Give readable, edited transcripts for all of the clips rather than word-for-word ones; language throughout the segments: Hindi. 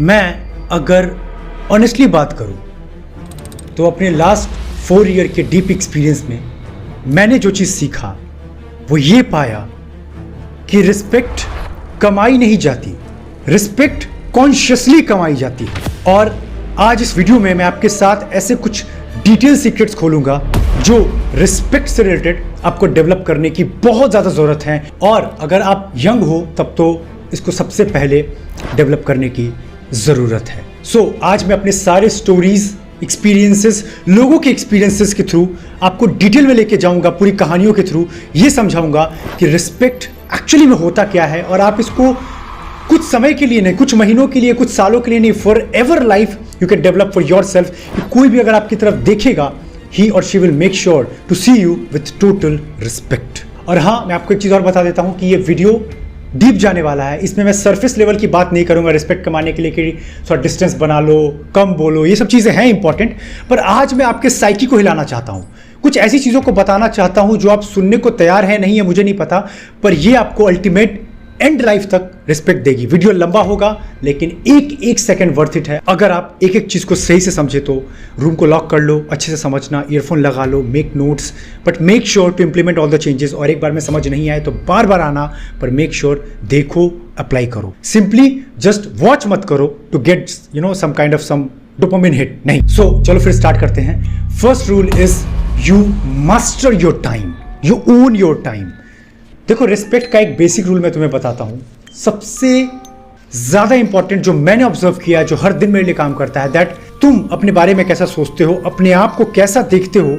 मैं अगर ऑनेस्टली बात करूं तो अपने लास्ट 4 ईयर के डीप एक्सपीरियंस में मैंने जो चीज़ सीखा वो ये पाया कि रिस्पेक्ट कमाई नहीं जाती, रिस्पेक्ट कॉन्शियसली कमाई जाती है। और आज इस वीडियो में मैं आपके साथ ऐसे कुछ डिटेल सीक्रेट्स खोलूंगा जो रिस्पेक्ट से रिलेटेड आपको डेवलप करने की बहुत ज़्यादा ज़रूरत है। और अगर आप यंग हो तब तो इसको सबसे पहले डेवलप करने की ज़रूरत है। आज मैं अपने सारे स्टोरीज, एक्सपीरियंसेस, लोगों के एक्सपीरियंसेस के थ्रू आपको डिटेल में लेके जाऊंगा, पूरी कहानियों के थ्रू ये समझाऊंगा कि रिस्पेक्ट एक्चुअली में होता क्या है। और आप इसको कुछ समय के लिए नहीं, कुछ महीनों के लिए, कुछ सालों के लिए नहीं, forever life you can develop for yourself. कोई भी अगर आपकी तरफ देखेगा, ही और she will make sure to see you with total respect. और हाँ, मैं आपको एक चीज़ और बता देता हूँ कि ये वीडियो डीप जाने वाला है। इसमें मैं सरफेस लेवल की बात नहीं करूंगा रिस्पेक्ट कमाने के लिए कि थोड़ा डिस्टेंस बना लो, कम बोलो, ये सब चीज़ें हैं इंपॉर्टेंट। पर आज मैं आपके साइकी को हिलाना चाहता हूँ, कुछ ऐसी चीज़ों को बताना चाहता हूँ जो आप सुनने को तैयार है नहीं है मुझे नहीं पता, पर ये आपको अल्टीमेट एंड लाइफ तक रिस्पेक्ट देगी। वीडियो लंबा होगा लेकिन एक एक सेकंड वर्थ इट है। अगर आप एक एक चीज़ को सही से समझे तो रूम को लॉक कर लो, अच्छे से समझना, ईयरफोन लगा लो, make notes, but make sure to implement all the changes. और एक बार में समझ नहीं आए तो बार बार आना, पर मेक श्योर देखो, अप्लाई करो। सिंपली जस्ट वॉच मत करो to get some kind of some dopamine hit, नहीं। चलो फिर स्टार्ट करते हैं। First rule is you master your time, you own your time. देखो, रिस्पेक्ट का एक बेसिक रूल मैं तुम्हें बताता हूं, सबसे ज्यादा इंपॉर्टेंट जो मैंने ऑब्जर्व किया, जो हर दिन मेरे लिए काम करता है, दैट तुम अपने बारे में कैसा सोचते हो, अपने आप को कैसा देखते हो,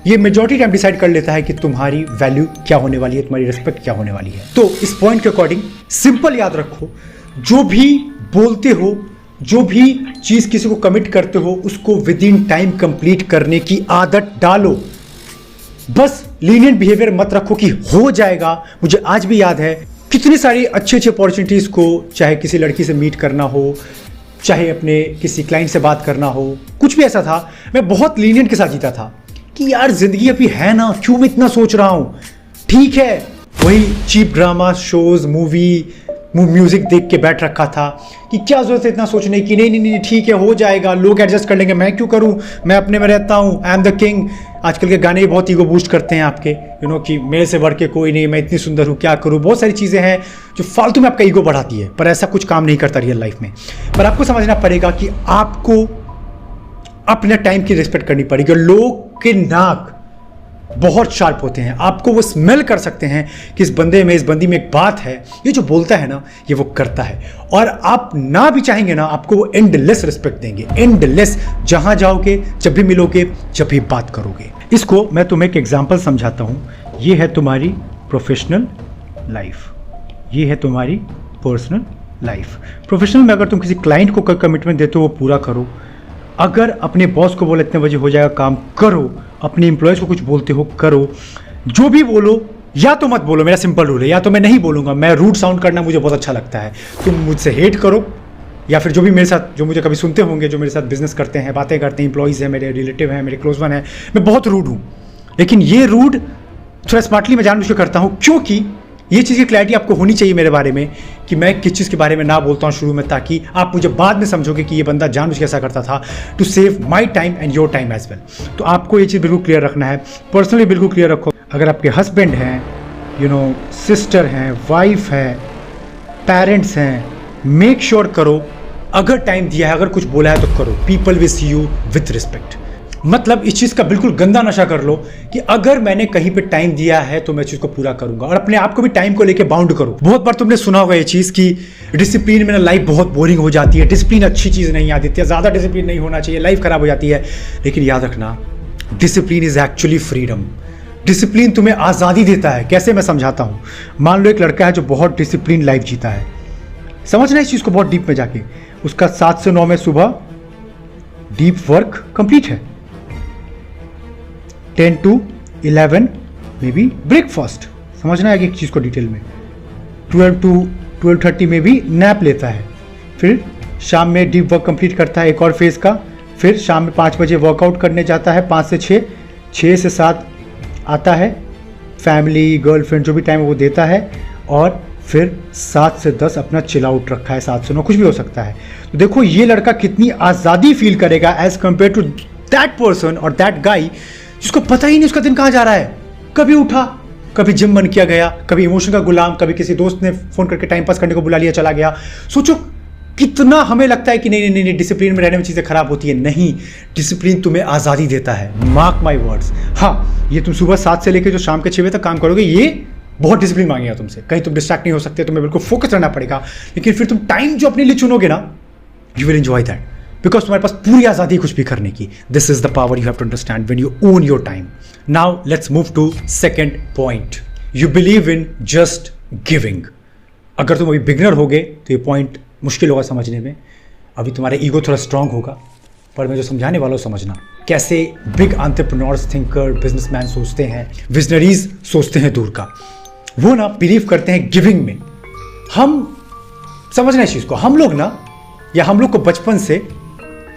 ये मेजॉरिटी टाइम डिसाइड कर लेता है कि तुम्हारी वैल्यू क्या होने वाली है, तुम्हारी रिस्पेक्ट क्या होने वाली है। तो इस पॉइंट के अकॉर्डिंग सिंपल याद रखो, जो भी बोलते हो, जो भी चीज किसी को कमिट करते हो, उसको विद इन टाइम कंप्लीट करने की आदत डालो। बस लीनियंट बिहेवियर मत रखो कि हो जाएगा। मुझे आज भी याद है कितनी सारी अच्छी अच्छी अपॉर्चुनिटीज़ को, चाहे किसी लड़की से मीट करना हो, चाहे अपने किसी क्लाइंट से बात करना हो, कुछ भी ऐसा था, मैं बहुत लीनियंट के साथ जीता था कि यार जिंदगी अभी है ना, क्यों मैं इतना सोच रहा हूँ, ठीक है। वही चीप ड्रामा शोज, म्यूजिक देख के बैठ रखा था कि क्या जरूरत है इतना सोचने की, नहीं नहीं नहीं ठीक है, हो जाएगा, लोग एडजस्ट कर लेंगे, मैं क्यों करूं, मैं अपने में रहता हूं, आई एम द किंग। आजकल के गाने भी बहुत ईगो बूस्ट करते हैं आपके, कि मेरे से बढ़ के कोई नहीं, मैं इतनी सुंदर हूं, क्या करूं, बहुत सारी चीज़ें हैं जो फालतू में आपका ईगो बढ़ाती है, पर ऐसा कुछ काम नहीं करता रियल लाइफ में। पर आपको समझना पड़ेगा कि आपको अपने टाइम की रिस्पेक्ट करनी पड़ेगी। और लोग के नाक बहुत शार्प होते हैं, आपको वो स्मेल कर सकते हैं कि इस बंदे में, इस बंदी में एक बात है, ये जो बोलता है ना ये वो करता है। और आप ना भी चाहेंगे ना, आपको वो एंडलेस रिस्पेक्ट देंगे, एंडलेस, जहां जाओगे, जब भी मिलोगे, जब भी बात करोगे। इसको मैं तुम्हें एक एग्जांपल समझाता हूं। ये है तुम्हारी प्रोफेशनल लाइफ, ये है तुम्हारी पर्सनल लाइफ। प्रोफेशनल में अगर तुम किसी क्लाइंट को कमिटमेंट देते हो वो पूरा करो। अगर अपने बॉस को बोले इतने बजे हो जाएगा काम, करो। अपने एम्प्लॉयज़ को कुछ बोलते हो, करो। जो भी बोलो या तो मत बोलो, मेरा सिंपल रूल है, या तो मैं नहीं बोलूँगा, मैं रूड साउंड करना मुझे बहुत अच्छा लगता है। तुम मुझसे हेट करो या फिर जो भी मेरे साथ, जो मुझे कभी सुनते होंगे, जो मेरे साथ बिजनेस करते हैं, बातें करते हैं, एम्प्लॉयज़ हैं, मेरे रिलेटिव हैं, मेरे क्लोज वन हैं, मैं बहुत रूड हूँ। लेकिन ये रूड थोड़ा स्मार्टली मैं जानबूझ के करता हूँ, क्योंकि ये चीज़ की क्लैरिटी आपको होनी चाहिए मेरे बारे में कि मैं किस चीज़ के बारे में ना बोलता हूँ शुरू में, ताकि आप मुझे बाद में समझोगे कि ये बंदा जानबूझ के ऐसा करता था, to save my time and your time as well. तो आपको ये चीज़ बिल्कुल क्लियर रखना है, पर्सनली बिल्कुल क्लियर रखो। अगर आपके हस्बैंड हैं, सिस्टर हैं, वाइफ है, पेरेंट्स हैं, मेक श्योर करो, अगर टाइम दिया है, अगर कुछ बोला है तो करो। People will see you with respect. मतलब इस चीज़ का बिल्कुल गंदा नशा कर लो कि अगर मैंने कहीं पे टाइम दिया है तो मैं चीज़ को पूरा करूंगा। और अपने आप को भी टाइम को लेके बाउंड करो। बहुत बार तुमने सुना होगा ये चीज़ कि डिसिप्लिन में ना लाइफ बहुत बोरिंग हो जाती है, डिसिप्लिन अच्छी चीज़ नहीं आती है, ज़्यादा डिसिप्लिन नहीं होना चाहिए, लाइफ खराब हो जाती है। लेकिन याद रखना, discipline is actually freedom. Discipline तुम्हें आज़ादी देता है। कैसे, मैं समझाता हूँ। मान लो एक लड़का है जो बहुत डिसिप्लिन लाइफ जीता है, समझना इस चीज़ को बहुत डीप में जाके, उसका 7 से 9 में सुबह डीप वर्क कंप्लीट है, 10 to 11 मे बी ब्रेकफास्ट, समझना है कि एक चीज़ को डिटेल में, 12 to 12:30 में भी नैप लेता है, फिर शाम में डीप वर्क कंप्लीट करता है एक और फेज़ का, फिर शाम में 5 बजे वर्कआउट करने जाता है, 5 से 6, 6 से 7 आता है, फैमिली, गर्लफ्रेंड जो भी टाइम वो देता है, और फिर 7 से 10 अपना चिल आउट रखा है, 7 से 9 कुछ भी हो सकता है। तो देखो ये लड़का कितनी आज़ादी फील करेगा as compared to that person और दैट गाय जिसको पता ही नहीं उसका दिन कहाँ जा रहा है। कभी उठा, कभी जिम बन किया गया, कभी इमोशन का गुलाम, कभी किसी दोस्त ने फोन करके टाइम पास करने को बुला लिया, चला गया। सोचो कितना हमें लगता है कि नहीं नहीं नहीं डिसिप्लिन में रहने में चीज़ें खराब होती है। नहीं, डिसिप्लिन तुम्हें आज़ादी देता है, मार्क माई वर्ड्स। हाँ, ये तुम सुबह 7 से लेकर जो शाम के 6 बजे तक काम करोगे, ये बहुत डिसिप्लिन मांगेगा तुमसे। कहीं तुम डिस्ट्रैक्ट नहीं हो सकते, तुम्हें बिल्कुल फोकस रहना पड़ेगा। लेकिन फिर तुम टाइम जो अपने लिए चुनोगे ना, you will enjoy that, because तुम्हारे पास पूरी आज़ादी है कुछ भी करने की। This is the power you have to understand when you own your time. Now let's move to second point, you believe in just giving. अगर तुम अभी बिगनर होगे तो ये पॉइंट मुश्किल होगा समझने में, अभी तुम्हारा ईगो थोड़ा स्ट्रांग होगा, पर मैं जो समझाने वाला हूँ समझना। कैसे बिग एंटरप्रेन्योर्स, थिंकर, बिजनेसमैन सोचते हैं, विजनरीज सोचते हैं दूर का। वो ना बिलीव करते हैं गिविंग में। हम समझना इस चीज़ को, हम लोग ना, या हम लोग को बचपन से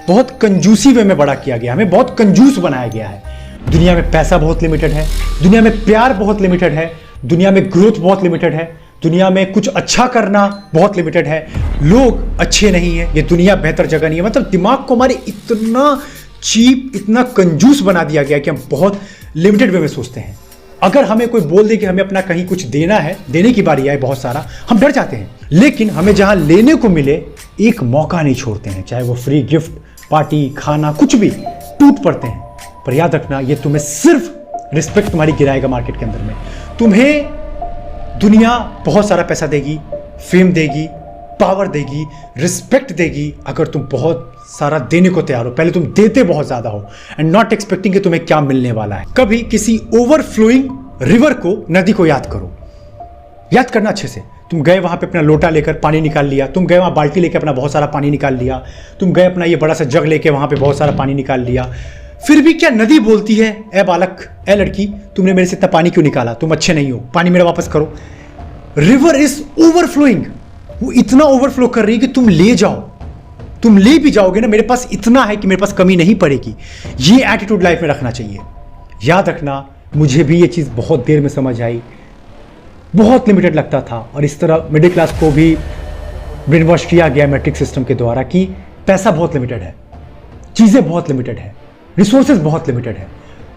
बहुत कंजूसी वे में बड़ा किया गया, हमें बहुत कंजूस बनाया गया है। दुनिया में पैसा बहुत लिमिटेड है, दुनिया में प्यार बहुत लिमिटेड है, दुनिया में ग्रोथ बहुत लिमिटेड है, दुनिया में कुछ अच्छा करना बहुत लिमिटेड है, लोग अच्छे नहीं है, ये दुनिया बेहतर जगह नहीं है। मतलब दिमाग को हमारे इतना चीप, इतना कंजूस बना दिया गया कि हम बहुत लिमिटेड वे में सोचते हैं। अगर हमें कोई बोल दे कि हमें अपना कहीं कुछ देना है, देने की बारी आए बहुत सारा, हम डर जाते हैं। लेकिन हमें जहां लेने को मिले एक मौका नहीं छोड़ते हैं, चाहे वो फ्री गिफ्ट, पार्टी, खाना, कुछ भी, टूट पड़ते हैं। पर याद रखना, ये तुम्हें सिर्फ रिस्पेक्ट तुम्हारी गिराएगा मार्केट के अंदर में। तुम्हें दुनिया बहुत सारा पैसा देगी, फेम देगी, पावर देगी, रिस्पेक्ट देगी, अगर तुम बहुत सारा देने को तैयार हो। पहले तुम देते बहुत ज्यादा हो एंड नॉट एक्सपेक्टिंग कि तुम्हें क्या मिलने वाला है। कभी किसी ओवरफ्लोइंग रिवर को, नदी को याद करो, याद करना अच्छे से। तुम गए वहां पे अपना लोटा लेकर पानी निकाल लिया, तुम गए वहां बाल्टी लेकर अपना बहुत सारा पानी निकाल लिया, तुम गए अपना ये बड़ा सा जग लेके वहां पे बहुत सारा पानी निकाल लिया। फिर भी क्या नदी बोलती है, ए बालक, ए लड़की, तुमने मेरे से इतना पानी क्यों निकाला, तुम अच्छे नहीं हो, पानी मेरा वापस करो। रिवर इज ओवरफ्लोइंग, वो इतना ओवरफ्लो कर रही है कि तुम ले जाओ, तुम ले भी जाओगे ना, मेरे पास इतना है कि मेरे पास कमी नहीं पड़ेगी। ये एटीट्यूड लाइफ में रखना चाहिए। याद रखना, मुझे भी ये चीज़ बहुत देर में समझ आई, बहुत लिमिटेड लगता था, और इस तरह मिडिल क्लास को भी ब्रेन वॉश किया गया मैट्रिक्स सिस्टम के द्वारा कि पैसा बहुत लिमिटेड है, चीज़ें बहुत लिमिटेड है, रिसोर्सेज बहुत लिमिटेड है।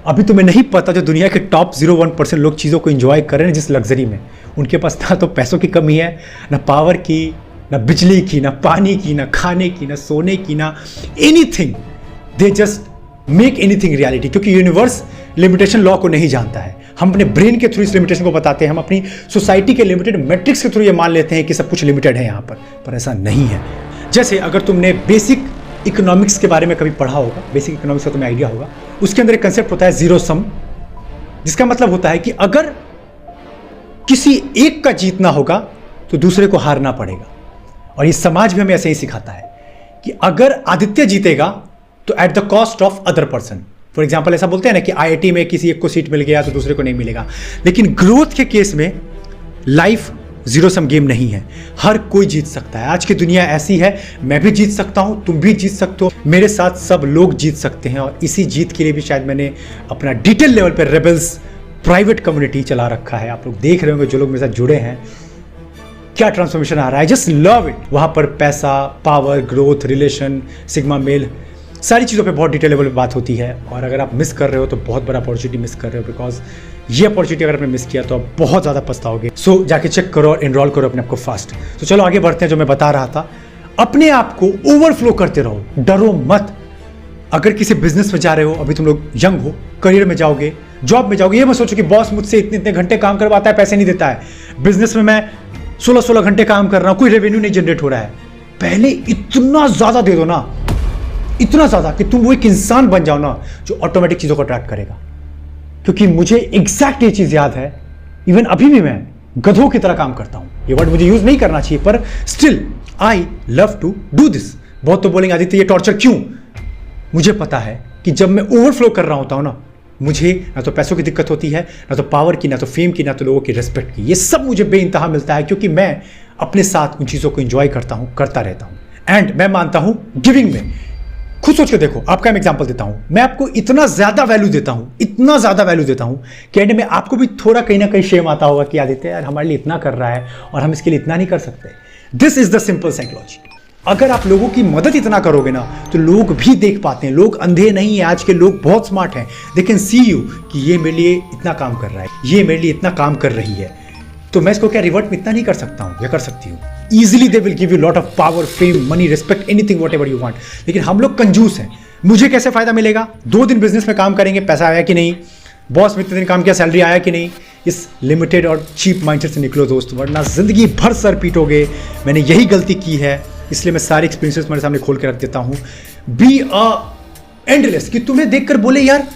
अभी तुम्हें नहीं पता जो दुनिया के टॉप 0.1% लोग चीज़ों को एंजॉय कर रहे हैं जिस लग्जरी में, उनके पास ना तो पैसों की कमी है, ना पावर की, ना बिजली की, ना पानी की, ना खाने की, ना सोने की, ना anything. They just make anything reality, क्योंकि यूनिवर्स लिमिटेशन लॉ को नहीं जानता है। हम अपने ब्रेन के थ्रू इस लिमिटेशन को बताते हैं, हम अपनी सोसाइटी के लिमिटेड मैट्रिक्स के थ्रू ये मान लेते हैं कि सब कुछ लिमिटेड है यहाँ पर ऐसा नहीं है। जैसे अगर तुमने बेसिक इकोनॉमिक्स के बारे में कभी पढ़ा होगा, बेसिक इकोनॉमिक्स का तुम्हें आइडिया होगा, उसके अंदर एक कंसेप्ट होता है जीरो सम, जिसका मतलब होता है कि अगर किसी एक का जीतना होगा तो दूसरे को हारना पड़ेगा। और ये समाज भी हमें ऐसे ही सिखाता है कि अगर आदित्य जीतेगा तो at the cost of other person. For example ऐसा बोलते हैं ना कि आईआईटी में किसी एक को सीट मिल गया तो दूसरे को नहीं मिलेगा। लेकिन ग्रोथ के केस में लाइफ जीरो सम गेम नहीं है, हर कोई जीत सकता है। आज की दुनिया ऐसी है, मैं भी जीत सकता हूं, तुम भी जीत सकते हो, मेरे साथ सब लोग जीत सकते हैं। और इसी जीत के लिए भी शायद मैंने अपना डिटेल लेवल पर रेबल्स प्राइवेट कम्युनिटी चला रखा है। आप लोग देख रहे होंगे जो लोग मेरे साथ जुड़े हैं, क्या ट्रांसफॉर्मेशन आ रहा है, जस्ट लव इट। वहाँ पर पैसा, power, growth, relation, sigma male, सारी चीज़ों पे बहुत डिटेल लेवल पे बात होती है। और अगर आप मिस कर रहे हो तो बहुत बड़ा अपॉर्चुनिटी मिस कर रहे हो, बिकॉज ये अपॉर्चुनिटी अगर आपने मिस किया तो आप बहुत ज़्यादा पछताओगे। सो जाके चेक करो और एनरोल करो अपने आप को फास्ट। तो चलो आगे बढ़ते हैं। जो मैं बता रहा था, अपने आप को ओवरफ्लो करते रहो, डरो मत। अगर किसी बिजनेस में जा रहे हो, अभी तुम लोग यंग हो, करियर में जाओगे, जॉब में जाओगे, ये मत सोचो कि बॉस मुझसे इतने इतने घंटे काम करवाता है, पैसे नहीं देता है। बिजनेस में मैं 16-16 घंटे काम कर रहा हूँ, कोई रेवेन्यू नहीं जनरेट हो रहा है। पहले इतना ज़्यादा दे दो ना, इतना ज़्यादा कि तुम वो एक इंसान बन जाओ ना जो ऑटोमेटिक चीज़ों को अट्रैक्ट करेगा। क्योंकि मुझे एग्जैक्ट ये चीज़ याद है, इवन अभी भी मैं गधों की तरह काम करता हूँ। ये वर्ड मुझे यूज़ नहीं करना चाहिए, पर still I love to do this. बहुत तो बोलेंगे आदित्य ये टॉर्चर क्यों? मुझे पता है कि जब मैं ओवरफ्लो कर रहा होता हूँ ना, मुझे ना तो पैसों की दिक्कत होती है, ना तो पावर की, ना तो फेम की, ना तो लोगों की रिस्पेक्ट की। ये सब मुझे बेइंतहा मिलता है क्योंकि मैं अपने साथ उन चीज़ों को एंजॉय करता हूँ, करता रहता हूँ। एंड मैं मानता हूँ गिविंग में खुद सोच के देखो, आपका मैं एग्जांपल देता हूं, मैं आपको इतना ज्यादा वैल्यू देता हूं, इतना ज्यादा वैल्यू देता हूं कि एंड में आपको भी थोड़ा कहीं ना कहीं शेम आता होगा कि आदित्य यार हमारे लिए इतना कर रहा है और हम इसके लिए इतना नहीं कर सकते। This is the simple psychology. अगर आप लोगों की मदद इतना करोगे ना तो लोग भी देख पाते हैं। लोग अंधे नहीं है, आज के लोग बहुत स्मार्ट हैं। दे कैन सी यू कि ये मेरे लिए इतना काम कर रहा है, ये मेरे लिए इतना काम कर रही है, तो मैं इसको क्या रिवर्ट में इतना नहीं कर सकता हूं या कर सकती हूं। Easily they will give you lot of power, fame, money, respect, anything what ever you want. लेकिन हम लोग कंजूस हैं। मुझे कैसे फायदा मिलेगा? 2 दिन बिजनेस में काम करेंगे, पैसा आया कि नहीं, बॉस में इतने दिन काम किया, सैलरी आया कि नहीं। इस लिमिटेड और चीप माइंडसेट से निकलो दोस्त, वरना जिंदगी भर सर पीटोगे। मैंने यही गलती की है, इसलिए मैं सारे एक्सपीरियंसेस मेरे सामने खोल के रख देता हूं। बी अ एंडलेस, कि तुम्हें देखकर बोले यार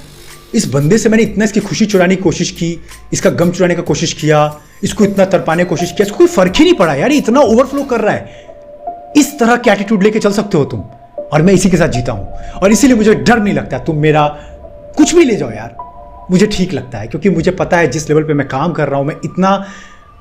इस बंदे से मैंने इतना इसकी खुशी चुराने की कोशिश की, इसका गम चुराने का कोशिश किया, इसको इतना तरपाने की कोशिश किया, इसको कोई फर्क ही नहीं पड़ा यार, इतना ओवरफ्लो कर रहा है। इस तरह की एटीट्यूड लेके चल सकते हो तुम, और मैं इसी के साथ जीता हूं। और इसीलिए मुझे डर नहीं लगता, तुम मेरा कुछ भी ले जाओ यार, मुझे ठीक लगता है, क्योंकि मुझे पता है जिस लेवल पे मैं काम कर रहा हूं, मैं इतना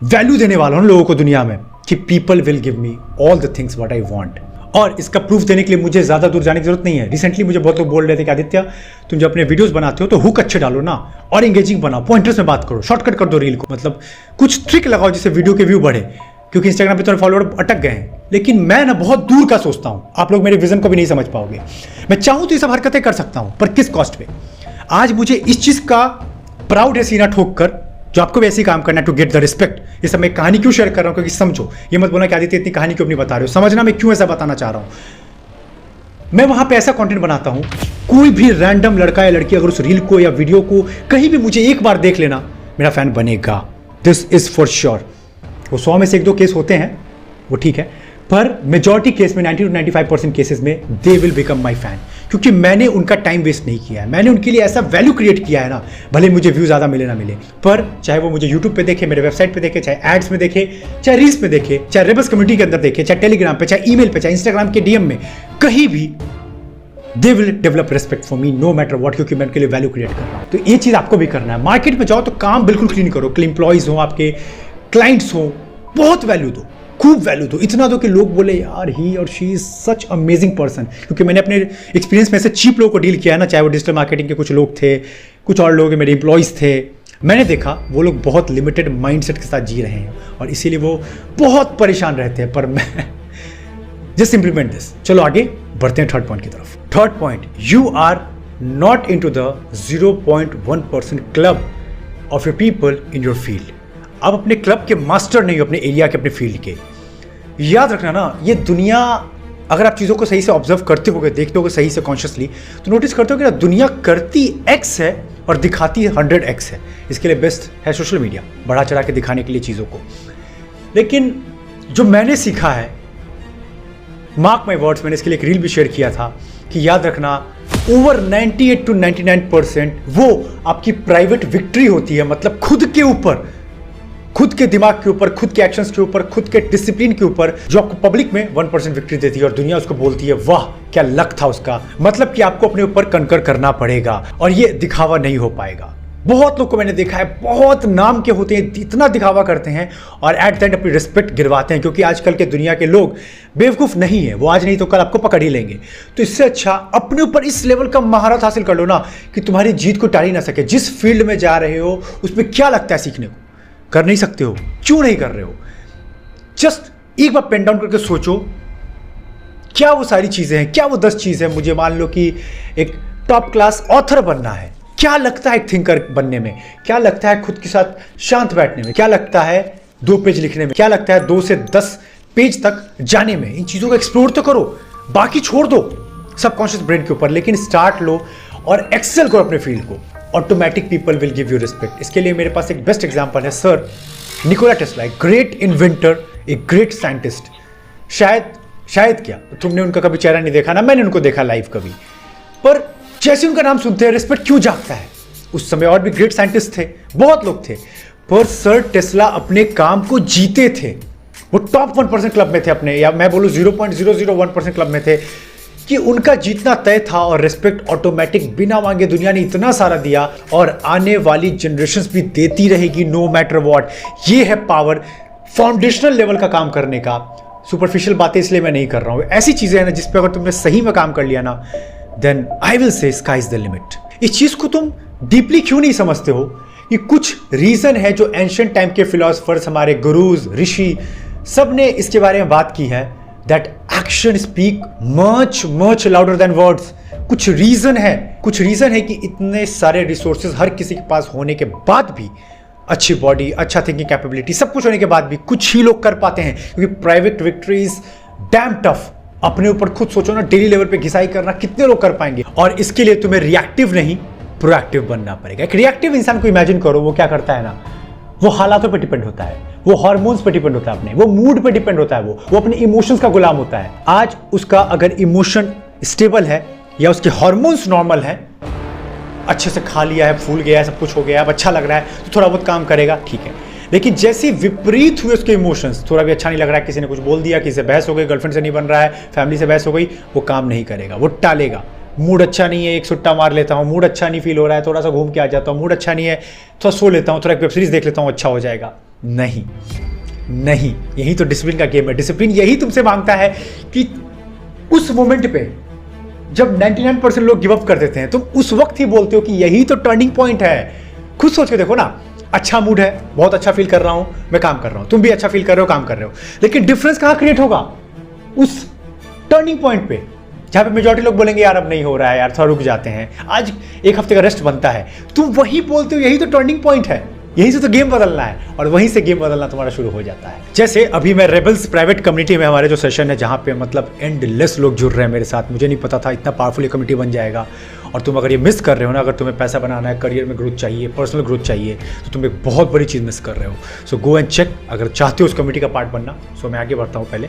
वैल्यू देने वाला हूं लोगों को दुनिया में कि people will give me all the things what I want. और इसका प्रूफ देने के लिए मुझे ज्यादा दूर जाने की जरूरत नहीं है। रिसेंटली मुझे बहुत लोग बोल रहे थे कि आदित्य तुम जब अपने वीडियोस बनाते हो तो हुक अच्छे डालो ना, और एंगेजिंग बनाओ, पॉइंटर्स में बात करो, शॉर्टकट कर दो रील को, मतलब कुछ ट्रिक लगाओ जिससे वीडियो के व्यू बढ़े, क्योंकि इंस्टाग्राम पे तुम्हारे फॉलोअर अटक गए हैं। लेकिन मैं ना बहुत दूर का सोचता हूं, आप लोग मेरे विजन को भी नहीं समझ पाओगे। मैं चाहूं तो ये सब हरकतें कर सकता हूं, पर किस कॉस्ट पे? आज मुझे इस चीज का प्राउड है सीना ठोक कर, जो आपको भी ऐसे ही काम करना है टू गेट द रिस्पेक्ट। ये सब मैं कहानी क्यों शेयर कर रहा हूं? क्योंकि समझो, ये मत बोलना कि आदित्य इतनी कहानी क्यों नहीं बता रहे हो, समझना मैं क्यों ऐसा बताना चाह रहा हूं। मैं वहां पे ऐसा कंटेंट बनाता हूं, कोई भी रैंडम लड़का या लड़की अगर उस रील को या वीडियो को कहीं भी मुझे एक बार देख लेना, मेरा फैन बनेगा। This is for sure. वो 100 में से 1-2 केस होते हैं, वो ठीक है, पर मेजॉरिटी केस में 90 to 95% केसेस में they will become my fan, क्योंकि मैंने उनका टाइम वेस्ट नहीं किया है। मैंने उनके लिए ऐसा वैल्यू क्रिएट किया है ना, भले मुझे व्यू ज़्यादा मिले ना मिले, पर चाहे वो मुझे यूट्यूब पे देखे, मेरे वेबसाइट पे देखे, चाहे एड्स में देखे, चाहे रील्स में देखे, चाहे रेबल्स कम्युनिटी के अंदर देखे, चाहे टेलीग्राम पे, चाहे ईमेल पे, चाहे इंस्टाग्राम के डीएम में, कहीं भी they will develop respect for me know matter what, क्योंकि मैं उनके लिए वैल्यू क्रिएट कर रहा हूँ। तो ये चीज़ आपको भी करना है। मार्केट में जाओ तो काम बिल्कुल क्लीन करो, एम्प्लॉइज हो, आपके क्लाइंट्स हो, बहुत वैल्यू दो, खूब वैल्यू दो, इतना दो कि लोग बोले यार ही और she is such amazing person. क्योंकि मैंने अपने एक्सपीरियंस में से चीप लोगों को डील किया है ना, चाहे वो डिजिटल मार्केटिंग के कुछ लोग थे, कुछ और लोग मेरे एम्प्लॉइज थे, मैंने देखा वो लोग बहुत लिमिटेड माइंडसेट के साथ जी रहे हैं और इसीलिए वो बहुत परेशान रहते हैं। पर मैं जस्ट इम्प्लीमेंट दिस। चलो आगे बढ़ते हैं थर्ड पॉइंट की तरफ। Third point, you are not into the 0.1% club of your people in your field. आप अपने क्लब के मास्टर नहीं हो, अपने एरिया के, अपने फील्ड के। याद रखना ना, ये दुनिया, अगर आप चीज़ों को सही से ऑब्जर्व करते होगे, देखते होगे सही से कॉन्शियसली, तो नोटिस करते हो कि ना दुनिया करती x है और दिखाती 100x है। इसके लिए बेस्ट है सोशल मीडिया, बढ़ा चढ़ा के दिखाने के लिए चीज़ों को। लेकिन जो मैंने सीखा है, मार्क माई वर्ड्स, मैंने इसके लिए एक रील भी शेयर किया था कि याद रखना, ओवर 98 to 99% वो आपकी प्राइवेट विक्ट्री होती है। मतलब खुद के ऊपर, खुद के दिमाग के ऊपर, खुद के एक्शंस के ऊपर, खुद के डिसिप्लिन के ऊपर, जो आपको पब्लिक में 1% विक्ट्री देती है और दुनिया उसको बोलती है वाह क्या लक था उसका। मतलब कि आपको अपने ऊपर कंकर करना पड़ेगा और ये दिखावा नहीं हो पाएगा। बहुत लोग को मैंने देखा है, बहुत नाम के होते हैं, इतना दिखावा करते हैं और एट द एंड अपनी रिस्पेक्ट गिरवाते हैं, क्योंकि आजकल के दुनिया के लोग बेवकूफ़ नहीं है, वो आज नहीं तो कल आपको पकड़ ही लेंगे। तो इससे अच्छा अपने ऊपर इस लेवल का महारत हासिल कर लो ना कि तुम्हारी जीत को टाल ही ना सके। जिस फील्ड में जा रहे हो उसमें क्या लगता है सीखने को, कर नहीं सकते हो, क्यों नहीं कर रहे हो? जस्ट एक बार पेन डाउन करके सोचो, क्या वो सारी चीज़ें हैं, क्या वो 10 चीज़ें हैं। मुझे मान लो कि एक टॉप क्लास ऑथर बनना है, क्या लगता है एक थिंकर बनने में, क्या लगता है खुद के साथ शांत बैठने में, क्या लगता है 2 पेज लिखने में, क्या लगता है 2 से 10 पेज तक जाने में। इन चीज़ों को एक्सप्लोर तो करो, बाकी छोड़ दो सबकॉन्शियस ब्रेन के ऊपर, लेकिन स्टार्ट लो और एक्सेल करो अपने फील्ड को। Automatic people will give you respect. इसके लिए मेरे पास एक बेस्ट एग्जांपल है, सर निकोला टेस्ला, एक ग्रेट इन्वेंटर, एक ग्रेट साइंटिस्ट। शायद क्या तुमने उनका कभी चेहरा नहीं देखा ना, मैंने उनको देखा लाइव कभी, पर जैसे उनका नाम सुनते हैं रिस्पेक्ट क्यों जागता है। उस समय और भी ग्रेट साइंटिस्ट थे, बहुत लोग थे, पर सर टेस्ला अपने काम को जीते थे। वो टॉप 1% क्लब में थे अपने, या मैं बोलूँ 0.001% क्लब में थे कि उनका जीतना तय था और रिस्पेक्ट ऑटोमेटिक बिना मांगे दुनिया ने इतना सारा दिया और आने वाली जनरेशंस भी देती रहेगी नो मैटर व्हाट। ये है पावर फाउंडेशनल लेवल का काम करने का। सुपरफिशियल बातें इसलिए मैं नहीं कर रहा हूँ, ऐसी चीज़ें हैं ना जिस पे अगर तुमने सही में काम कर लिया ना, then I will say sky is the limit. इस चीज को तुम डीपली क्यों नहीं समझते हो कि कुछ रीजन है जो एंशिएंट टाइम के फिलोसफर्स, हमारे गुरुज, ऋषि, सब ने इसके बारे में बात की है, that action speak much much louder than words. कुछ रीजन है कि इतने सारे रिसोर्सेज हर किसी के पास होने के बाद भी, अच्छी बॉडी, अच्छा थिंकिंग कैपेबिलिटी, सब कुछ होने के बाद भी कुछ ही लोग कर पाते हैं, क्योंकि private victory is damn tough. अपने ऊपर खुद सोचो ना, डेली लेवल पे घिसाई करना कितने लोग कर पाएंगे? और इसके लिए तुम्हें रिएक्टिव नहीं प्रोएक्टिव बनना पड़ेगा। एक रिएक्टिव इंसान को इमेजिन करो, वो क्या करता है ना, वो हालातों पे डिपेंड होता है, वो हार्मोन्स पे डिपेंड होता है, अपने वो मूड पे डिपेंड होता है, वो अपने इमोशंस का गुलाम होता है। आज उसका अगर इमोशन स्टेबल है या उसके हार्मोन्स नॉर्मल है, अच्छे से खा लिया है, फूल गया है, सब कुछ हो गया है, अब अच्छा लग रहा है, तो थोड़ा बहुत काम करेगा, ठीक है। लेकिन जैसे विपरीत हुए उसके इमोशंस, थोड़ा भी अच्छा नहीं लग रहा है, किसी ने कुछ बोल दिया, किसी से बहस हो गई, गर्लफ्रेंड से नहीं बन रहा है, फैमिली से बहस हो गई, वो काम नहीं करेगा, वो टालेगा। मूड अच्छा नहीं है, एक सुट्टा मार लेता हूँ, मूड अच्छा नहीं फील हो रहा है, थोड़ा सा घूम के आ जाता हूँ, मूड अच्छा नहीं है, थोड़ा सो लेता हूँ, थोड़ा वेब सीरीज देख लेता हूँ, अच्छा हो जाएगा। नहीं, यही तो डिसिप्लिन का गेम है। डिसिप्लिन यही तुमसे मांगता है कि उस मोमेंट पे जब 99% लोग गिव अप कर देते हैं, तुम उस वक्त ही बोलते हो कि यही तो टर्निंग पॉइंट है। खुद सोच के देखो ना, अच्छा मूड है, बहुत अच्छा फील कर रहा हूं, मैं काम कर रहा हूं, तुम भी अच्छा फील कर रहे हो, काम कर रहे हो, लेकिन डिफरेंस कहां क्रिएट होगा? उस टर्निंग पॉइंट पे, जहां पे मेजॉरिटी लोग बोलेंगे यार अब नहीं हो रहा है, यार थोड़ा रुक जाते हैं, आज एक हफ्ते का रेस्ट बनता है, तुम वही बोलते हो यही तो टर्निंग पॉइंट है, यहीं से तो गेम बदलना है, और वहीं से गेम बदलना तुम्हारा शुरू हो जाता है। जैसे अभी मैं रेबल्स प्राइवेट कम्युनिटी में, हमारे जो सेशन है, जहाँ पे मतलब एंडलेस लोग जुड़ रहे हैं मेरे साथ, मुझे नहीं पता था इतना पावरफुल ये कम्युनिटी बन जाएगा। और तुम अगर ये मिस कर रहे हो ना, अगर तुम्हें पैसा बनाना है, करियर में ग्रोथ चाहिए, पर्सनल ग्रोथ चाहिए, तो तुम एक बहुत बड़ी चीज़ मिस कर रहे हो। सो गो एंड चेक, अगर चाहते हो उस कम्युनिटी का पार्ट बनना। सो मैं आगे बढ़ता हूँ। पहले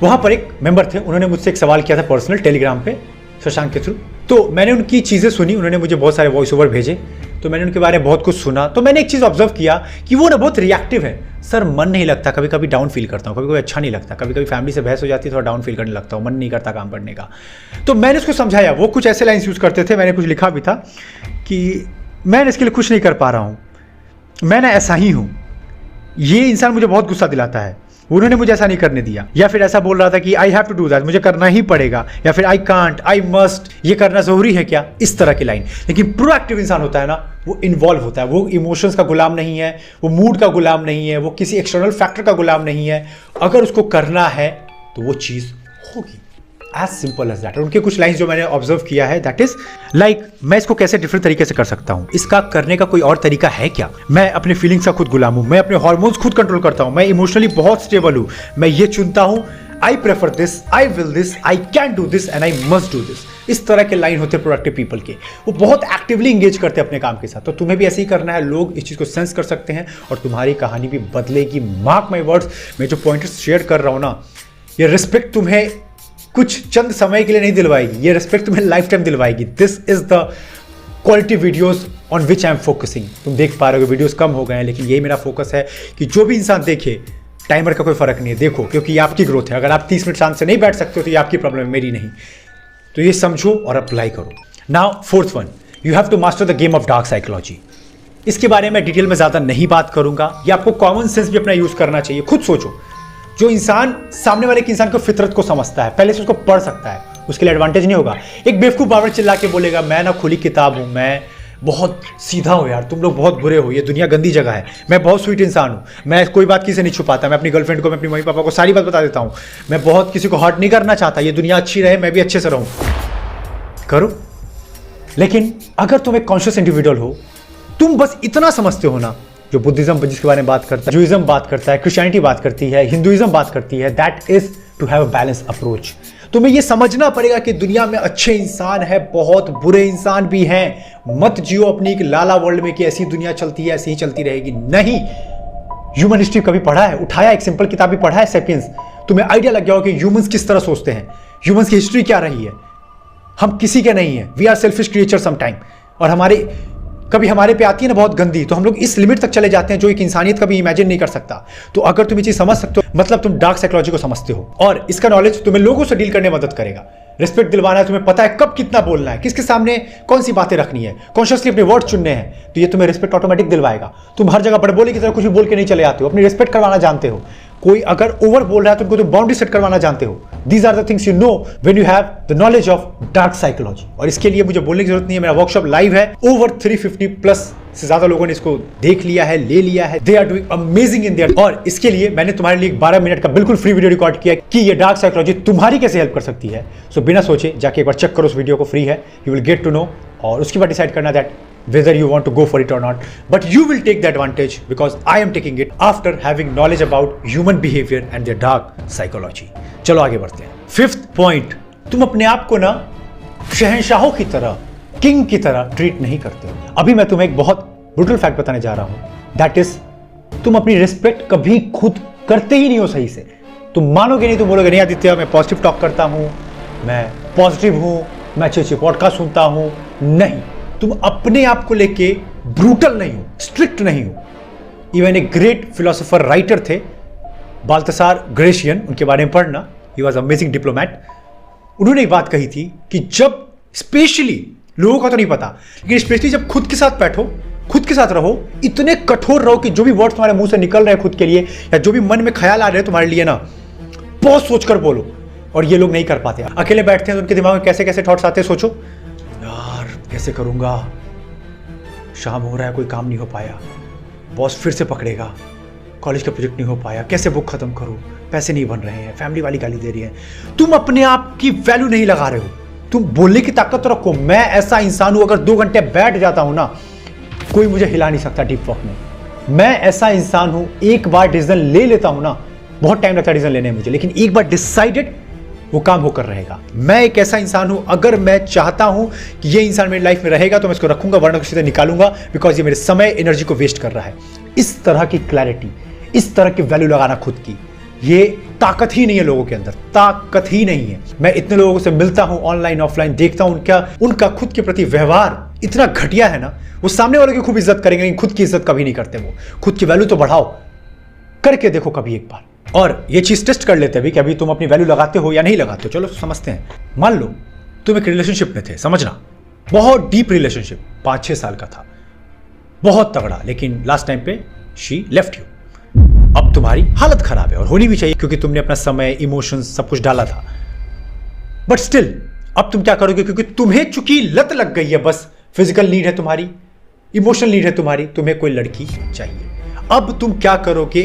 वहाँ पर एक मेंबर थे, उन्होंने मुझसे एक सवाल किया था पर्सनल, टेलीग्राम पे शशांक के थ्रू। तो मैंने उनकी चीज़ें सुनी, उन्होंने मुझे बहुत सारे वॉइस ओवर भेजे, तो मैंने उनके बारे में बहुत कुछ सुना। तो मैंने एक चीज़ ऑब्जर्व किया कि वो ना बहुत रिएक्टिव है। सर मन नहीं लगता, कभी कभी डाउन फील करता हूँ, कभी कभी अच्छा नहीं लगता, कभी कभी फैमिली से बहस हो जाती है, थोड़ा डाउन फील करने लगता हूँ, मन नहीं करता काम करने का। तो मैंने उसको समझाया, वो कुछ ऐसे लाइन्स यूज़ करते थे, मैंने कुछ लिखा भी था कि मैं इसके लिए कुछ नहीं कर पा रहा हूँ, मैं ना ऐसा ही हूँ, ये इंसान मुझे बहुत गुस्सा दिलाता है, उन्होंने मुझे ऐसा नहीं करने दिया, या फिर ऐसा बोल रहा था कि I have to do that, मुझे करना ही पड़ेगा, या फिर आई कांट, आई मस्ट, ये करना जरूरी है क्या, इस तरह की लाइन। लेकिन प्रोएक्टिव इंसान होता है ना, वो इन्वॉल्व होता है, वो इमोशंस का गुलाम नहीं है, वो मूड का गुलाम नहीं है, वो किसी एक्सटर्नल फैक्टर का गुलाम नहीं है। अगर उसको करना है तो वो चीज़ होगी, एज सिंपल एज दैट। उनके कुछ लाइन्स जो मैंने ऑब्जर्व किया है, दैट इज लाइक, मैं इसको कैसे डिफरेंट तरीके से कर सकता हूं, इसका करने का कोई और तरीका है क्या? मैं अपने फीलिंग्स का खुद गुलाम हूं, मैं अपने हार्मोन्स खुद कंट्रोल करता हूं, मैं इमोशनली बहुत स्टेबल हूं, मैं ये चुनता हूं, I prefer this, I will this, I can do this and I must do this. इस तरह के लाइन होते हैं प्रोडक्टिव पीपल के, वो बहुत एक्टिवली इंगेज करते हैं अपने काम के साथ। तो तुम्हें भी ऐसे ही करना है, लोग इस चीज़ को सेंस कर सकते हैं और तुम्हारी कहानी भी बदलेगी। मार्क माई वर्ड्स, मैं जो पॉइंटर्स शेयर कर रहा हूं ना, ये रिस्पेक्ट तुम्हें कुछ चंद समय के लिए नहीं दिलवाएगी, ये रिस्पेक्ट तुम्हें लाइफ टाइम दिलवाएगी। This is the quality videos on which I am focusing. तुम देख पा रहे हो वीडियोस कम हो गए हैं, लेकिन यही मेरा फोकस है कि जो भी इंसान देखे, टाइमर का कोई फर्क नहीं है, देखो, क्योंकि ये आपकी ग्रोथ है। अगर आप 30 मिनट शांत से नहीं बैठ सकते हो तो ये आपकी प्रॉब्लम है, मेरी नहीं। तो ये समझो और अप्लाई करो। Now fourth one, you have to master the game of dark psychology. इसके बारे में डिटेल में ज़्यादा नहीं बात करूंगा, ये आपको कॉमन सेंस भी अपना यूज़ करना चाहिए। खुद सोचो, जो इंसान सामने वाले के इंसान को फितरत को समझता है, पहले से उसको पढ़ सकता है, उसके लिए एडवांटेज नहीं होगा। एक बेवकूफ़ बाबर चिल्ला के बोलेगा मैं ना खुली किताब हूँ, मैं बहुत सीधा हूँ, यार तुम लोग बहुत बुरे हो, ये दुनिया गंदी जगह है, मैं बहुत स्वीट इंसान हूँ, मैं कोई बात किसी से नहीं छुपाता, मैं अपनी गर्लफ्रेंड को, मैं अपनी मम्मी पापा को सारी बात बता देता हूँ, मैं बहुत किसी को हर्ट नहीं करना चाहता, ये दुनिया अच्छी रहे, मैं भी अच्छे से रहूँ। करो, लेकिन अगर तुम एक कॉन्शियस इंडिविजुअल हो, तुम बस इतना समझते हो ना, जो बुद्धिज्म जिसके बारे में बात करता है, जूइज्म बात करता है, क्रिश्चियनिटी बात करती है, हिंदुइज्म बात करती है, that is to have a balance approach. तुम्हें यह समझना पड़ेगा कि दुनिया में अच्छे इंसान है, बहुत बुरे इंसान भी हैं। मत जियो अपनी एक लाला वर्ल्ड में कि ऐसी दुनिया चलती है, ऐसी ही चलती रहेगी। नहीं, ह्यूमन हिस्ट्री कभी पढ़ा है, उठाया एक सिंपल किताब भी पढ़ा है, सेपियंस, तुम्हें आइडिया लग गया हो कि ह्यूमंस किस तरह सोचते हैं, ह्यूमंस की हिस्ट्री क्या रही है। हम किसी के नहीं है, we are selfish creature sometime, और कभी हमारे पे आती है ना बहुत गंदी, तो हम लोग इस लिमिट तक चले जाते हैं जो एक इंसानियत कभी इमेजिन नहीं कर सकता। तो अगर तुम ये चीज समझ सकते हो, मतलब तुम डार्क साइकोलॉजी को समझते हो, और इसका नॉलेज तुम्हें लोगों से डील करने में मदद करेगा। रिस्पेक्ट दिलवाना है, तुम्हें पता है कब कितना बोलना है, किसके सामने कौन सी बातें रखनी है, कॉन्शियसली अपने वर्ड चुनने हैं, तो ये तुम्हें रिस्पेक्ट ऑटोमेटिक दिलवाएगा। तुम हर जगह बड़बोली की तरह कुछ भी बोल के नहीं चले आते हो, अपनी रिस्पेक्ट करवाना जानते हो। कोई अगर ओवर बोल रहा है तो उनको तुम बाउंड्री सेट करवाना जानते हो। These are the things you know when you have the knowledge of dark psychology. और इसके लिए मुझे बोलने की जरूरत नहीं है, मेरा वर्कशॉप लाइव है। ओवर 350 प्लस से ज्यादा लोगों ने इसको देख लिया है, ले लिया है। They are doing amazing in there. और इसके लिए मैंने तुम्हारे लिए 12 मिनट का बिल्कुल फ्री वीडियो रिकॉर्ड किया कि ये डार्क साइकोलॉजी तुम्हारी कैसे हेल्प कर सकती है। सो बिना सोचे जाके एक बार चेक करो उस वीडियो को, फ्री है, you will get to know. और उसके बाद डिसाइड करना that whether you want to go for it or not, but you will take the advantage because I am taking it after having knowledge about human behavior and their dark psychology. चलो आगे बढ़ते हैं। 5th पॉइंट, तुम अपने आप को ना शहंशाहों की तरह, किंग की तरह ट्रीट नहीं करते हो। अभी मैं तुम्हें एक बहुत ब्रूटल फैक्ट बताने जा रहा हूं, दैट इज तुम अपनी रिस्पेक्ट कभी खुद करते ही नहीं हो सही से। तुम मानोगे नहीं, तुम बोलोगे नहीं आदित्य मैं पॉजिटिव टॉक करता हूं, मैं पॉजिटिव हूं, मैं अच्छे अच्छे पॉडकास्ट सुनता हूं। नहीं, तुम अपने आप को लेके ब्रूटल नहीं हो, स्ट्रिक्ट नहीं हो। इवन एक ग्रेट फिलोसोफर राइटर थे बाल्तसार ग्रेशियन, उनके बारे में पढ़ना, ही वॉज अमेजिंग डिप्लोमैट। उन्होंने एक बात कही थी कि जब स्पेशली लोगों का तो नहीं पता, लेकिन स्पेशली जब खुद के साथ बैठो, खुद के साथ रहो, इतने कठोर रहो कि जो भी वर्ड्स तुम्हारे मुंह से निकल रहे हैं खुद के लिए, या जो भी मन में ख्याल आ रहे हैं तुम्हारे लिए ना, बहुत सोचकर बोलो। और ये लोग नहीं कर पाते। अकेले बैठते हैं तो उनके दिमाग में कैसे कैसे थॉट्स आते हैं, सोचो कैसे करूंगा, शाम हो रहा है कोई काम नहीं हो पाया, बॉस फिर से पकड़ेगा, कॉलेज का प्रोजेक्ट नहीं हो पाया, कैसे बुक खत्म करूं, पैसे नहीं बन रहे हैं, फैमिली वाली गाली दे रही है। तुम अपने आप की वैल्यू नहीं लगा रहे हो। तुम बोलने की ताकत तो रखो। मैं ऐसा इंसान हूं, अगर 2 घंटे बैठ जाता हूं ना, कोई मुझे हिला नहीं सकता डीप वॉक में। मैं ऐसा इंसान हूं, एक बार डिसीजन ले लेता हूं ना, बहुत टाइम लगता है डिसीजन लेने में मुझे, लेकिन एक बार डिसाइडेड वो काम होकर रहेगा। मैं एक ऐसा इंसान हूं, अगर मैं चाहता हूं कि ये इंसान मेरी लाइफ में रहेगा तो मैं इसको रखूंगा, वरना किसी से निकालूंगा, बिकॉज ये मेरे समय एनर्जी को वेस्ट कर रहा है। इस तरह की क्लैरिटी, इस तरह की वैल्यू लगाना खुद की, ये ताकत ही नहीं है लोगों के अंदर, ताकत ही नहीं है। मैं इतने लोगों से मिलता हूं ऑनलाइन ऑफलाइन, देखता हूं उनका खुद के प्रति व्यवहार इतना घटिया है ना। वो सामने वालों की खूब इज्जत करेंगे, लेकिन खुद की इज्जत कभी नहीं करते। वो खुद की वैल्यू तो बढ़ाओ, करके देखो कभी एक बार। और ये चीज टेस्ट कर लेते हैं कि अभी तुम अपनी वैल्यू लगाते हो या नहीं लगाते हो। चलो समझते हैं। मान लो तुम एक रिलेशनशिप में थे, समझना बहुत डीप रिलेशनशिप, 5-6 साल का था, बहुत तगड़ा, लेकिन लास्ट टाइम पे शी लेफ्ट यू। अब तुम्हारी हालत खराब है, और होनी भी चाहिए क्योंकि तुमने अपना समय, इमोशंस सब कुछ डाला था। बट स्टिल अब तुम क्या करोगे, क्योंकि तुम्हें चूंकि लत लग गई है, बस फिजिकल नीड है तुम्हारी, इमोशनल नीड है तुम्हारी, तुम्हें कोई लड़की चाहिए। अब तुम क्या करोगे,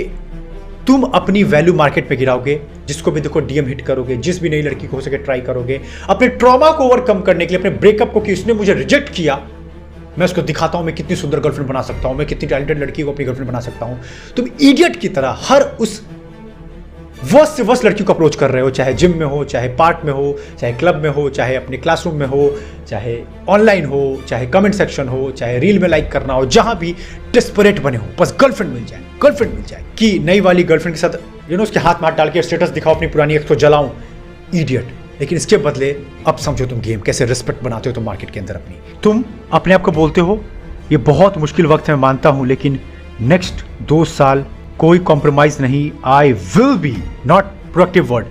तुम अपनी वैल्यू मार्केट में गिराओगे, जिसको भी देखो डीएम हिट करोगे, जिस भी नई लड़की को हो सके ट्राई करोगे, अपने ट्रॉमा को ओवरकम करने के लिए, अपने ब्रेकअप को कि उसने मुझे रिजेक्ट किया, मैं उसको दिखाता हूं मैं कितनी सुंदर गर्लफ्रेंड बना सकता हूं, मैं कितनी टैलेंटेड लड़की को अपनी गर्लफ्रेंड बना सकता हूं। तुम इडियट की तरह हर उस वर्स्ट से वर्स्ट लड़की को अप्रोच कर रहे हो, चाहे जिम में हो, चाहे पार्क में हो, चाहे क्लब में हो, चाहे अपने क्लासरूम में हो, चाहे ऑनलाइन हो, चाहे कमेंट सेक्शन हो, चाहे रील में लाइक करना हो, जहां भी डेस्परेट बने हो, बस गर्लफ्रेंड मिल जाए, गर्लफ्रेंड मिल जाए, कि नई वाली गर्लफ्रेंड के साथ उसके हाथ डाल के स्टेटस दिखाओ, अपनी पुरानी एक्स को जलाऊं। इडियट। लेकिन इसके बदले अब समझो तुम गेम कैसे रिस्पेक्ट बनाते हो तुम मार्केट के अंदर अपनी। तुम अपने आप को बोलते हो ये बहुत मुश्किल वक्त है, मैं मानता हूं, लेकिन नेक्स्ट 2 साल कोई कॉम्प्रोमाइज नहीं। I will be, not productive word,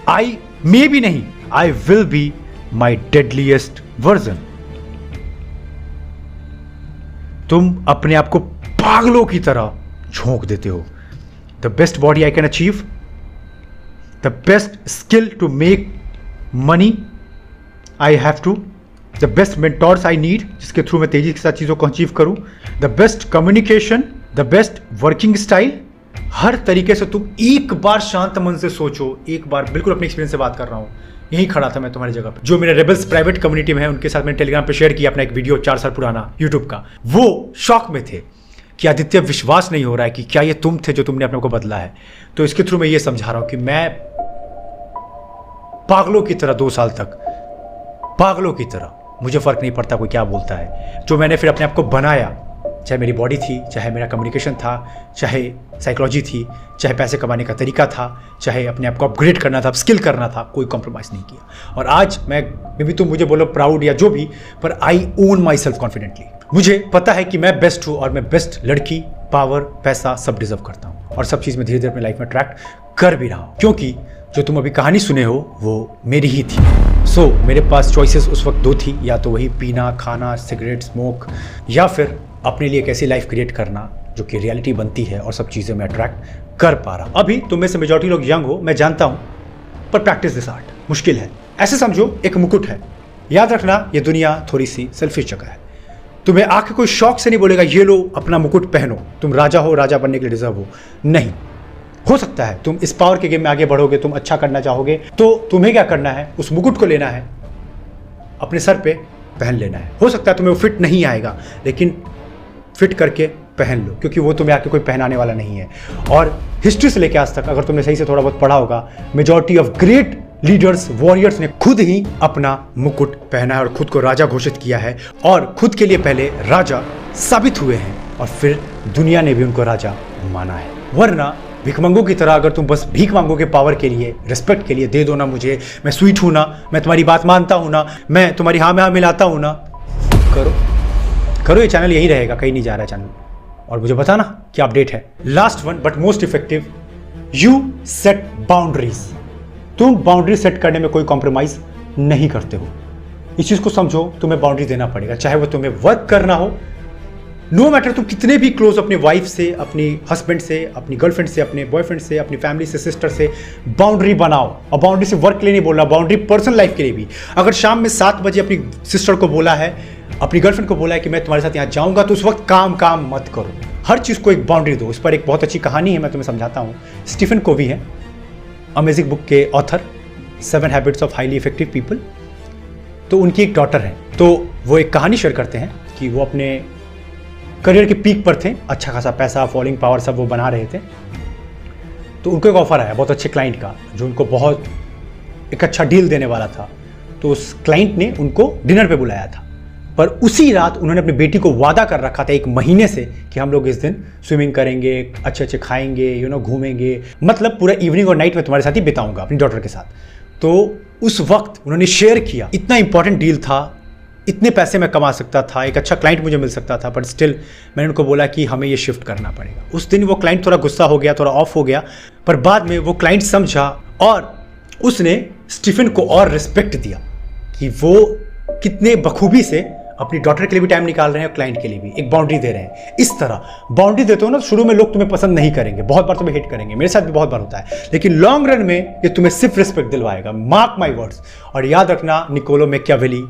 I may be नहीं, I will be my deadliest version. तुम अपने आप को पागलों की तरह झोंक देते हो। The best body I can achieve, the best skill to make money I have to, the best mentors I need, जिसके थ्रू मैं तेजी के साथ चीज़ों को अचीव करूं, the best communication, the best working style. हर तरीके से तुम एक बार शांत मन से सोचो, एक बार, बिल्कुल अपने एक्सपीरियंस से बात कर रहा हूं, यहीं खड़ा था मैं तुम्हारी जगह पे। जो मेरे रेबल्स प्राइवेट कम्युनिटी में है उनके साथ मैंने टेलीग्राम पे शेयर किया अपना एक वीडियो 4 साल पुराना यूट्यूब का। वो शॉक में थे कि आदित्य विश्वास नहीं हो रहा है कि क्या ये तुम थे जो तुमने अपने को बदला है। तो इसके थ्रू मैं ये समझा रहा हूं कि मैं पागलों की तरह 2 साल तक, पागलों की तरह, मुझे फर्क नहीं पड़ता कोई क्या बोलता है, जो मैंने फिर अपने आप को बनाया, चाहे मेरी बॉडी थी, चाहे मेरा कम्युनिकेशन था, चाहे साइकोलॉजी थी, चाहे पैसे कमाने का तरीका था, चाहे अपने आप को अपग्रेड करना था, स्किल करना था, कोई कॉम्प्रोमाइज़ नहीं किया। और आज मैं भी, तुम मुझे बोलो प्राउड या जो भी, पर आई ओन माई सेल्फ कॉन्फिडेंटली। मुझे पता है कि मैं बेस्ट हूँ और मैं बेस्ट लड़की, पावर, पैसा सब डिजर्व करता हूँ, और सब चीज़ मैं धीरे धीरे अपनी लाइफ में अट्रैक्ट कर भी रहा हूँ, क्योंकि जो तुम अभी कहानी सुने हो वो मेरी ही थी। सो मेरे पास चॉइसेस उस वक्त 2 थी, या तो वही पीना, खाना, सिगरेट, स्मोक, या फिर अपने लिए एक ऐसी लाइफ क्रिएट करना जो कि रियलिटी बनती है और सब चीज़ें मैं अट्रैक्ट कर पा रहा हूँ। अभी तुम में से मेजॉरिटी लोग यंग हो, मैं जानता हूँ, पर प्रैक्टिस दिस आर्ट मुश्किल है। ऐसे समझो एक मुकुट है, याद रखना ये दुनिया थोड़ी सी सेल्फिश जगह है। तुम्हें आके कोई शौक से नहीं बोलेगा ये लो अपना मुकुट पहनो, तुम राजा हो, राजा बनने के लिए डिजर्व हो। नहीं, हो सकता है तुम इस पावर के गेम में आगे बढ़ोगे, तुम अच्छा करना चाहोगे, तो तुम्हें क्या करना है, उस मुकुट को लेना है, अपने सर पे पहन लेना है। हो सकता है तुम्हें वो फिट नहीं आएगा, लेकिन फिट करके पहन लो, क्योंकि वो तुम्हें आके कोई पहनाने वाला नहीं है। और हिस्ट्री से लेकर आज तक अगर तुमने सही से थोड़ा बहुत पढ़ा होगा, majority of great leaders, warriors ने खुद ही अपना मुकुट पहना है और खुद को राजा घोषित किया है और खुद के लिए पहले राजा साबित हुए हैं और फिर दुनिया ने भी उनको राजा माना है। वरना भिखमंगों की तरह अगर तुम बस भीख मांगोगे पावर के लिए, रिस्पेक्ट के लिए, दे दो ना मुझे, मैं स्वीट हूं ना, मैं तुम्हारी बात मानता हूं ना, मैं तुम्हारी हाँ में हाँ मिलाता हूं ना, करो करो, ये चैनल यही रहेगा, कहीं नहीं जा रहा चैनल। और मुझे बताना क्या अपडेट है। Last one but most effective, you set boundaries. तुम बाउंड्री सेट करने में कोई कॉम्प्रोमाइज नहीं करते हो। इस चीज को समझो, तुम्हें बाउंड्री देना पड़ेगा, चाहे वो तुम्हें वर्क करना हो, नो मैटर तुम कितने भी क्लोज अपने वाइफ से, अपनी हस्बैंड से, अपनी गर्लफ्रेंड से, अपने बॉयफ्रेंड से, अपनी फैमिली से, सिस्टर से बाउंड्री बनाओ। और बाउंड्री से वर्क के लिए नहीं बोल रहा, बाउंड्री पर्सनल लाइफ के लिए भी। अगर शाम में 7 बजे अपनी सिस्टर को बोला है, अपनी गर्लफ्रेंड को बोला है कि मैं तुम्हारे साथ यहाँ जाऊँगा, तो उस वक्त काम काम मत करो। हर चीज़ को एक बाउंड्री दो। इस पर एक बहुत अच्छी कहानी है, मैं तुम्हें समझाता हूँ। स्टीफन कोवी है, अमेजिंग बुक के author, 7 habits of highly effective people. तो उनकी एक डॉटर है, तो वो एक कहानी शेयर करते हैं कि वो अपने करियर के पीक पर थे, अच्छा खासा पैसा, फॉलोइंग पावर सब वो बना रहे थे। तो उनको एक ऑफर आया बहुत अच्छे क्लाइंट का, जो उनको बहुत एक अच्छा डील देने वाला था। तो उस क्लाइंट ने उनको डिनर पे बुलाया था, पर उसी रात उन्होंने अपनी बेटी को वादा कर रखा था 1 महीने से कि हम लोग इस दिन स्विमिंग करेंगे, अच्छे अच्छे खाएंगे, घूमेंगे, मतलब पूरा इवनिंग और नाइट में तुम्हारे साथ ही बिताऊंगा अपनी डॉटर के साथ। तो उस वक्त उन्होंने शेयर किया, इतना इंपॉर्टेंट डील था, इतने पैसे मैं कमा सकता था, एक अच्छा क्लाइंट मुझे मिल सकता था, बट स्टिल मैंने उनको बोला कि हमें ये शिफ्ट करना पड़ेगा। उस दिन वो क्लाइंट थोड़ा गुस्सा हो गया, थोड़ा ऑफ हो गया, पर बाद में वो क्लाइंट समझा और उसने स्टीफन को और रिस्पेक्ट दिया कि वो कितने बखूबी से अपनी डॉटर के लिए भी टाइम निकाल रहे हैं और क्लाइंट के लिए भी एक बाउंड्री दे रहे हैं। इस तरह बाउंड्री देते हो ना, शुरू में लोग तुम्हें पसंद नहीं करेंगे, बहुत बार तुम्हें हिट करेंगे, मेरे साथ भी बहुत बार होता है, लेकिन लॉन्ग रन में ये तुम्हें सिर्फ रिस्पेक्ट दिलवाएगा। Mark my words. और याद रखना, निकोलो मैकियावेली,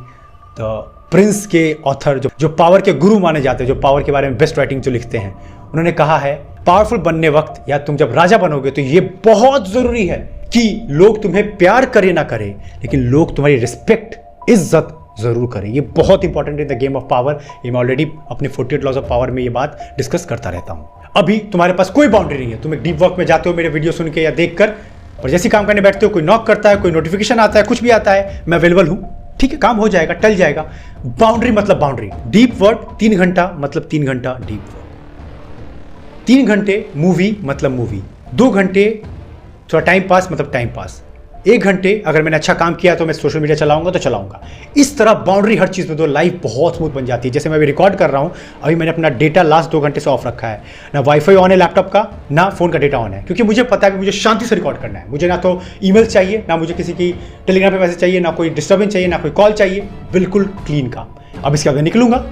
द प्रिंस के ऑथर, जो पावर के गुरु माने जाते हैं, जो पावर के बारे में बेस्ट राइटिंग जो लिखते हैं, उन्होंने कहा है पावरफुल बनने वक्त या तुम जब राजा बनोगे तो ये बहुत जरूरी है कि लोग तुम्हें प्यार करे ना करे, लेकिन लोग तुम्हारी रिस्पेक्ट, इज्जत जरूर करें। ये बहुत इंपॉर्टेंट है द गेम ऑफ पावर। ये मैं ऑलरेडी अपने 48 लॉज ऑफ पावर में ये बात डिस्कस करता रहता हूं। अभी तुम्हारे पास कोई बाउंड्री नहीं है, तुम एक डीप वर्क में जाते हो मेरे वीडियो सुन के या देख कर, और जैसे काम करने बैठते हो कोई नॉक करता है, कोई नोटिफिकेशन आता है, कुछ भी आता है, मैं अवेलेबल हूं, ठीक है, काम हो जाएगा, टल जाएगा। बाउंड्री मतलब बाउंड्री। डीप वर्क 3 घंटा मतलब 3 घंटा डीप वर्क, 3 घंटे मूवी मतलब मूवी, 2 घंटे थोड़ा टाइम पास मतलब टाइम पास, 1 घंटे अगर मैंने अच्छा काम किया तो मैं सोशल मीडिया चलाऊंगा तो चलाऊंगा। इस तरह बाउंड्री हर चीज़ में दो, लाइफ बहुत स्मूथ बन जाती है। जैसे मैं अभी रिकॉर्ड कर रहा हूँ, अभी मैंने अपना डेटा लास्ट 2 घंटे से ऑफ रखा है, ना वाईफाई ऑन है लैपटॉप का, ना फोन का डेटा ऑन है, क्योंकि मुझे पता है कि मुझे शांति से रिकॉर्ड करना है। मुझे ना तो ईमेल चाहिए, ना मुझे किसी की टेलीग्राम पे मैसेज चाहिए, ना कोई डिस्टर्बेंस चाहिए, ना कोई कॉल चाहिए, बिल्कुल क्लीन काम। अब इसके बाद मैं निकलूंगा,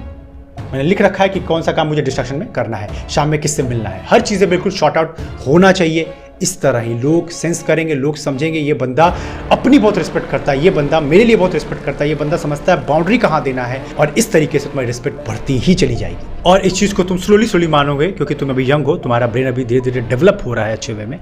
मैंने लिख रखा है कि कौन सा काम मुझे डिस्ट्रक्शन में करना है, शाम में किससे मिलना है, हर चीज़ें बिल्कुल शॉर्ट आउट होना चाहिए। इस तरह ही लोग सेंस करेंगे, लोग समझेंगे ये बंदा अपनी बहुत रिस्पेक्ट करता है, ये बंदा मेरे लिए बहुत रिस्पेक्ट करता है, ये बंदा समझता है बाउंड्री कहाँ देना है, और इस तरीके से तुम्हारी रिस्पेक्ट बढ़ती ही चली जाएगी। और इस चीज़ को तुम स्लोली मानोगे, क्योंकि तुम अभी यंग हो, तुम्हारा ब्रेन अभी धीरे धीरे डेवलप हो रहा है अच्छे वे में।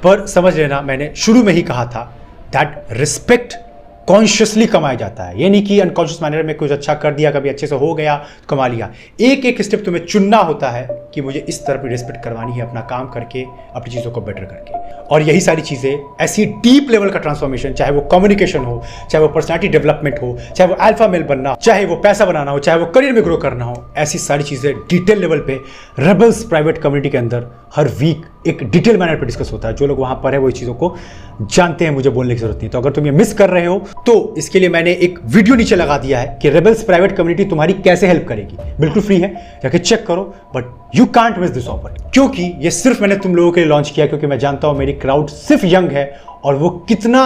पर समझ लेना, मैंने शुरू में ही कहा था दैट रिस्पेक्ट कॉन्शियसली कमाया जाता है, ये नहीं कि अनकॉन्शियस मैनर में कुछ अच्छा कर दिया, कभी अच्छे से हो गया तो कमा लिया। एक एक स्टेप तुम्हें चुनना होता है कि मुझे इस तरह की रिस्पेक्ट करवानी है, अपना काम करके, अपनी चीज़ों को बेटर करके। और यही सारी चीज़ें, ऐसी डीप लेवल का ट्रांसफॉर्मेशन, चाहे वो कम्युनिकेशन हो, चाहे वो पर्सनैलिटी डेवलपमेंट हो, चाहे वो अल्फा मेल बनना, चाहे वो पैसा बनाना हो, चाहे वो करियर में ग्रो करना हो, ऐसी सारी चीज़ें डिटेल लेवल पे रेबल्स प्राइवेट कम्युनिटी के अंदर हर वीक एक डिटेल मैनर पे डिस्कस होता है। जो लोग वहाँ पर है वो इस चीज़ों को जानते हैं, मुझे बोलने की जरूरत नहीं। तो अगर तुम ये मिस कर रहे हो तो इसके लिए मैंने एक वीडियो नीचे लगा दिया है कि रेबल्स प्राइवेट कम्युनिटी तुम्हारी कैसे हेल्प करेगी, बिल्कुल फ्री है, जाके चेक करो। But you can't miss this offer, क्योंकि ये सिर्फ मैंने तुम लोगों के लिए लॉन्च किया, क्योंकि मैं जानता हूं मेरी क्राउड सिर्फ यंग है और वो कितना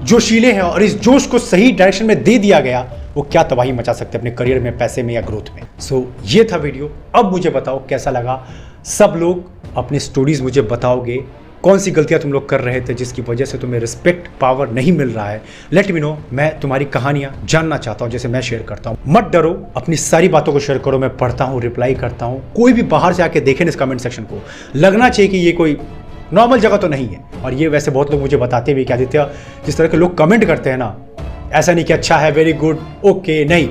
जोशीले हैं, और इस जोश को सही डायरेक्शन में दे दिया गया, वो क्या तबाही मचा सकते हैं अपने करियर में, पैसे में या ग्रोथ में। सो ये था वीडियो। अब मुझे बताओ कैसा लगा, सब लोग अपनी स्टोरीज मुझे बताओगे कौन सी गलतियां तुम लोग कर रहे थे जिसकी वजह से तुम्हें रिस्पेक्ट पावर नहीं मिल रहा है। लेट मी नो, मैं तुम्हारी कहानियां जानना चाहता हूं जैसे मैं शेयर करता हूं। मत डरो, अपनी सारी बातों को शेयर करो। मैं पढ़ता हूं, रिप्लाई करता हूं। कोई भी बाहर से आके देखे ना इस कमेंट सेक्शन को, लगना चाहिए कि ये कोई नॉर्मल जगह तो नहीं है। और ये वैसे बहुत लोग मुझे बताते भी कि आदित्य, जिस तरह के लोग कमेंट करते हैं ना, ऐसा नहीं कि अच्छा है, वेरी गुड, ओके, नहीं,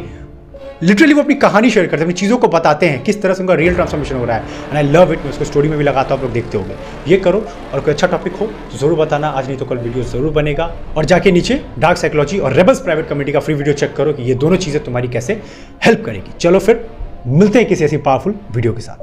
लिटरली वो अपनी कहानी शेयर करते हैं, अपनी चीज़ों को बताते हैं किस तरह से उनका रियल ट्रांसफॉर्मेशन हो रहा है। And I love it. मैं उसको स्टोरी में भी लगाता हूँ, आप लोग देखते होंगे। ये करो, और कोई अच्छा टॉपिक हो तो जरूर बताना। आज नहीं तो कल वीडियो जरूर बनेगा। और जाके नीचे डार्क साइकोलॉजी और रेबल्स प्राइवेट कम्युनिटी का फ्री वीडियो चेक करो कि ये दोनों चीज़ें तुम्हारी कैसे हेल्प करेगी। चलो फिर मिलते हैं किसी ऐसी पावरफुल वीडियो के साथ।